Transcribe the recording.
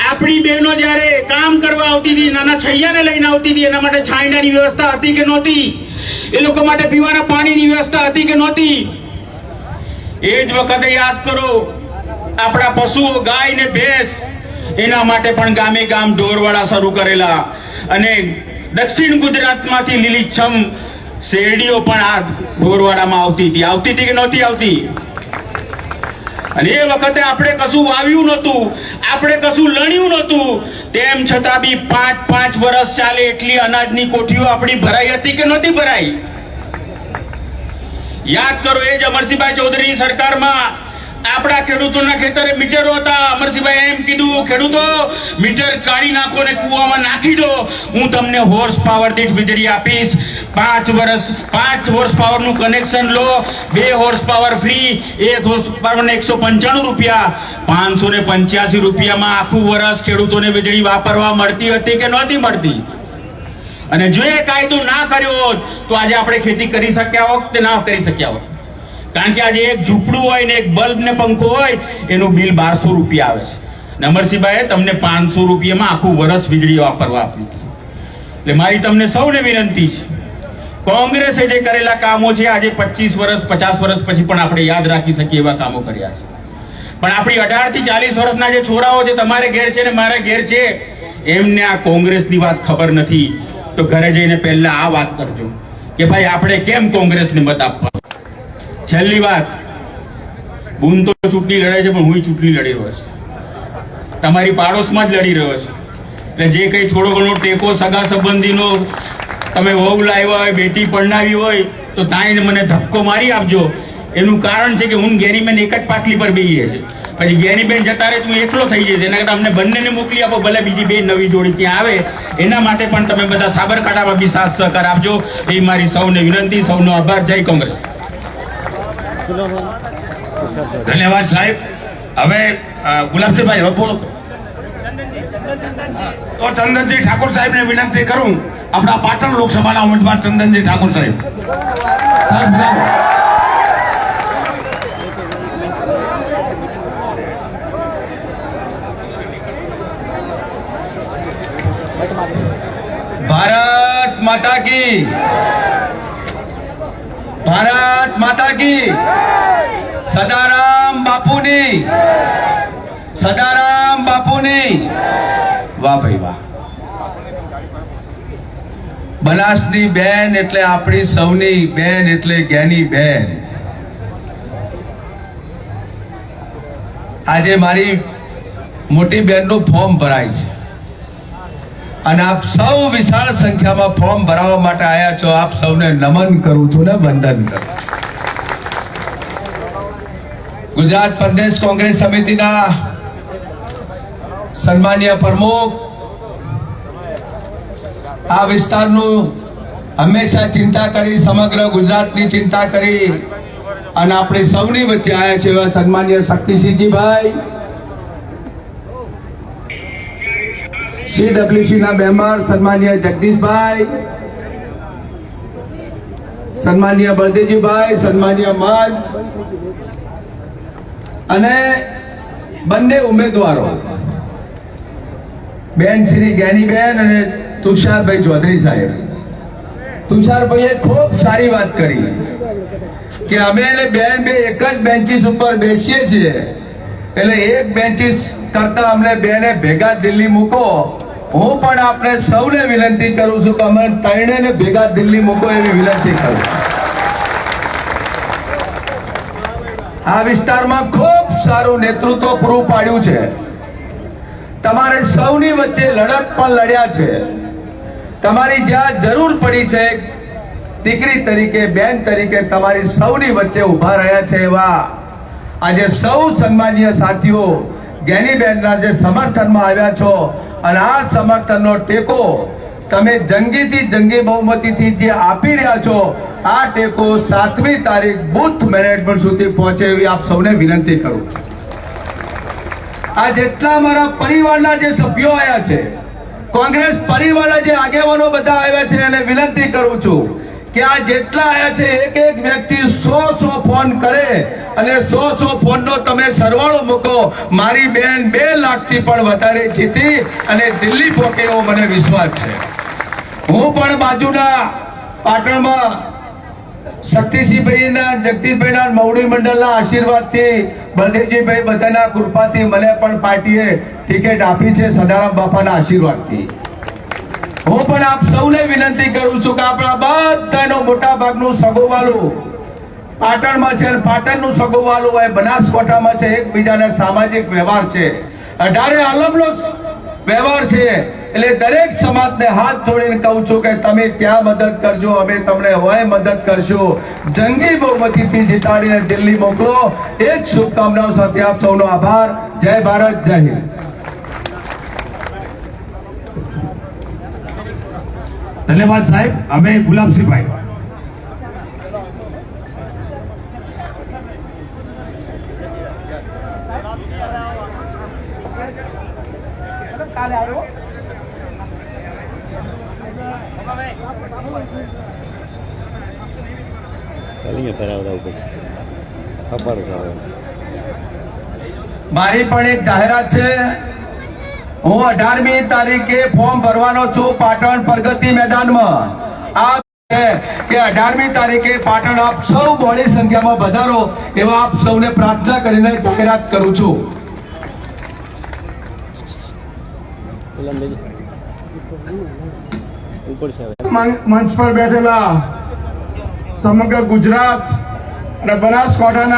આપણી બહેનો જ્યારે કામ કરવા આવતી હતી, નાના છૈયાને લઈને આવતી હતી, એના માટે છાંયડાની વ્યવસ્થા હતી કે નહોતી? એ લોકો માટે પીવાના પાણીની વ્યવસ્થા હતી કે નહોતી? એ જ વખતે યાદ કરો, આપણા પશુઓ ગાય ને ભેંસ, એના માટે પણ ગામે ગામ ઢોરવાડા શરૂ કરેલા, અને દક્ષિણ ગુજરાતમાંથી લીલીછમ શેરડીઓ પણ આ ઢોરવાડામાં આવતી હતી કે નહોતી આવતી? અને એ વખતે આપણે કશું વાવ્યું નહોતું, આપણે કશું લણ્યું નહોતું, તેમ છતાં બી 5-5 વર્ષ ચાલે એટલી અનાજની કોઠીઓ આપણી ભરાઈ હતી કે નહોતી ભરાઈ? યાદ કરો, એ જ અમરસિંહભાઈ ચૌધરીની સરકારમાં આપણા ખેડૂતોના ખેતરે મીટરો હતા. અમરસિંહભાઈ એમ કીધું, ખેડૂતો મીટર કાઢી નાખો ને કૂવામાં નાખી દો, હું તમને હોર્સ પાવર દીઠ વીજળી આપીશ. 5 હોર્સ પાવર નું કનેક્શન લો, 2 horse power free, 1 horse power ને 195 રૂપિયા, 585 રૂપિયામાં આખું વર્ષ ખેડૂતોને વીજળી વાપરવા મળતી હતી કે નહોતી મળતી? અને જો એ કાયદો ના કર્યો હોત તો આજે આપણે ખેતી કરી શક્યા હોત કે ના કરી શક્યા હોત? કારણ કે આજે એક ઝૂંપડું હોય ને એક બલ્બ ને પંખો હોય, એનું બિલ 1200 રૂપિયા આવે છે. અમરસિંહભાઈએ તમને 500 રૂપિયામાં આખું વર્ષ વીજળી વાપરવા આપી હતી. એટલે મારી તમને સૌને વિનંતી છે, કોંગ્રેસે જે કરેલા કામો છે આજે 25 વર્ષ 50 વર્ષ પછી પણ આપણે યાદ રાખી શકીએ એવા કામો કર્યા છે. પણ આપણી 18 થી 40 વર્ષના જે છોરાઓ છે, તમારે ઘેર છે ને મારા ઘેર છે, એમને આ કોંગ્રેસની વાત ખબર નથી. તો ઘરે જઈને પહેલા આ વાત કરજો કે ભાઈ આપણે કેમ કોંગ્રેસને મત આપવા. છેલ્લી વાત, બુન તો ચૂંટણી લડે છે, પણ હું ચૂંટણી લડી રહ્યો છું, તમારી પાડોશમાં જ લડી રહ્યો છું. એટલે જે કંઈ થોડો ઘણો ટેકો સગા સંબંધીનો તમે વહુ લાવ્યા હોય, બેટી પરણાવી હોય, તો તાઈને મને ધક્કો મારી આપજો. એનું કારણ છે કે હું ગેનીબેન એક જ પાટલી પર બેહીએ છે, પછી ગેનીબેન જતા રહે હું એકલો થઈ જઈશ. એના કરતા અમને બંનેને મોકલી આપો, ભલે બીજી 2 નવી જોડી ત્યાં આવે. એના માટે પણ તમે બધા સાબરકાંઠામાં બી સાથ સહકાર આપજો, એ મારી સૌને વિનંતી. સૌનો આભાર. જય કોંગ્રેસ. ધન્યવાદ સાહેબ. હવે ગુલાબસિંહભાઈ હવે બોલો. તો ચંદનજી ઠાકોર સાહેબને વિનંતી કરું, આપણા પાટણ લોકસભાના ઉમેદવાર ચંદનજી ઠાકોર સાહેબ. भारत माता की, भारत माता की, सदाराम बापूनी, सदाराम बापूनी. वाह भाई वाह. બનાસની બેન એટલે આપણી સૌની બેન, એટલે જ્ઞાની બેન. આજે મારી મોટી બેનનું ફોર્મ ભરાય છે અને આપ સૌ વિશાળ સંખ્યામાં ફોર્મ ભરાવવા માટે આવ્યા છો. આપ સૌને નમન કરું છું ને વંદન કરું. ગુજરાત પ્રદેશ કોંગ્રેસ સમિતિના સન્માનીય પ્રમુખ, આ વિસ્તારનું હંમેશા ચિંતા કરી, સમગ્ર ગુજરાતની ચિંતા કરી અને આપણે સૌની વચ્ચે આવ્યા છે એવા સન્માનીય શક્તિસિંહજીભાઈ, CWC ના મેમ્બર સન્માનીય જગદીશભાઈ, સન્માનીય બળદેવજીભાઈ, સન્માનીય મત અને બંને ઉમેદવારો બેન શ્રી જ્ઞાનીબેન અને તુષારભાઈ ચૌધરી સાહેબ. તુષારભાઈએ ખૂબ સારી વાત કરી કે અમે બેન બે એક જ બેન્ચીસ ઉપર બેસીએ છીએ, એટલે એક બેન્ચીસ કરતા અમને બેને ભેગા દિલ્હી મૂકો. હું પણ આપણે સૌને વિનંતી કરું છું કે અમે ત્રણેયને ભેગા દિલ્હી મૂકો એવી વિનંતી કરું. આ વિસ્તારમાં ખૂબ સારું નેતૃત્વ પૂરું પાડ્યું છે. તમારે સૌની વચ્ચે લડત પણ લડ્યા છે. તમારી જ્યાં જરૂર પડી છે દીકરી તરીકે, બેન તરીકે તમારી સૌની વચ્ચે ઉભા રહ્યા છે. એવા આજે સૌ સન્માનીય સાથીઓ જ્ઞાનીબેનના જે સમર્થનમાં આવ્યા છો અને આ સમર્થનનો ટેકો તમે જંગીથી જંગી બહુમતીથી જે આપી રહ્યા છો, આ ટેકો 7મી તારીખ બુથ મેનેજમેન્ટ સુધી પહોંચે એવી આપ સૌને વિનંતી કરું. આ જેટલા મારા પરિવારના જે સભ્યો આવ્યા છે, કોંગ્રેસ પરિવારના જે આગેવાનો બધા આવ્યા છે, એને વિનંતી કરું છું કે આ જેટલા આયા છે એક એક વ્યક્તિ 100 ફોન કરે અને 100 ફોનનો તમે સરવાળો મૂકો, મારી બેન 2 લાખથી પણ વધારે જીતી અને દિલ્હી પહોંચે એવો મને વિશ્વાસ છે. હું પણ બાજુના પાટણમાં શક્તિસિંહભાઈના, જગદીશભાઈના, મવડી મંડળના આશીર્વાદથી, બલદેવજીભાઈ બધાના કૃપાથી મને પણ પાર્ટીએ ટિકિટ આપી છે, સદારામ બાપાના આશીર્વાદથી. હું પણ આપ સૌને વિનંતી કરું છું કે આપણા બધાનો મોટા ભાગનું સગોવાલું પાટણમાં છે, પાટણનું સગોવાલું હોય બનાસકાંઠામાં છે, એકબીજાને સામાજિક વ્યવહાર છે, 18 આલમનો વ્યવહાર છે. એટલે દરેક સમાજને હાથ જોડીને કહું છું કે તમે ત્યાં મદદ કરજો, અમે તમને હોય મદદ કરશું. જંગી બહુમતીથી જીતાડીને દિલ્હી મોકલો. એ જ શુભકામનાઓ સાથે આપ સૌનો આભાર. જય ભારત, જય હિન્દ. ધન્યવાદ સાહેબ. હવે ગુલાબસિંહભાઈ. મારી પણ એક જાહેરાત છે. હું 18મી તારીખે ફોર્મ ભરવાનો છું પાટણ પ્રગતિ મેદાનમાં. આ છે કે 18મી તારીખે પાટણ આપ સૌ બહોળી સંખ્યામાં પધારો એવા આપ સૌને પ્રાર્થના કરીને જાહેરાત કરું છું. મંચ પર બેઠેલા સમગ્ર ગુજરાત અને બનાસકાંઠાના